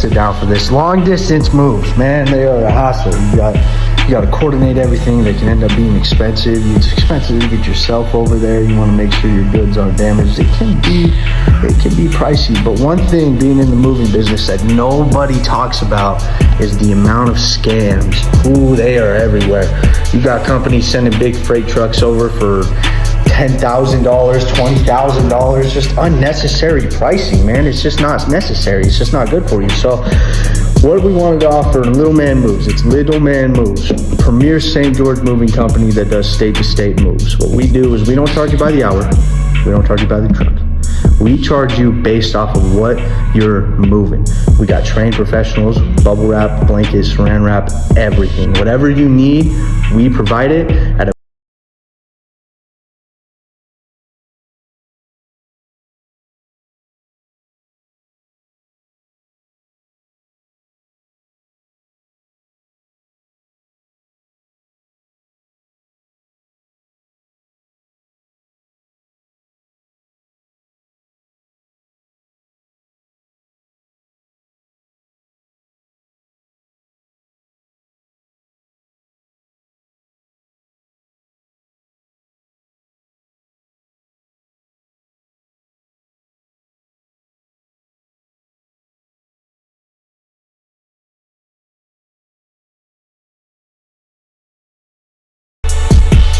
sit down for this. Long distance moves, man, they are a hassle. You got to coordinate everything. They can end up being expensive. It's expensive to get yourself over there. You want to make sure your goods aren't damaged. It can be pricey. But one thing being in the moving business that nobody talks about is the amount of scams. Ooh, they are everywhere. You got companies sending big freight trucks over for $10,000, $20,000, just unnecessary pricing, man. It's just not necessary. It's just not good for you. So what we wanted to offer, Little Man Moves. It's Little Man Moves, premier St. George moving company that does state-to-state moves. What we do is we don't charge you by the hour. We don't charge you by the truck. We charge you based off of what you're moving. We got trained professionals, bubble wrap, blankets, saran wrap, everything. Whatever you need, we provide it at a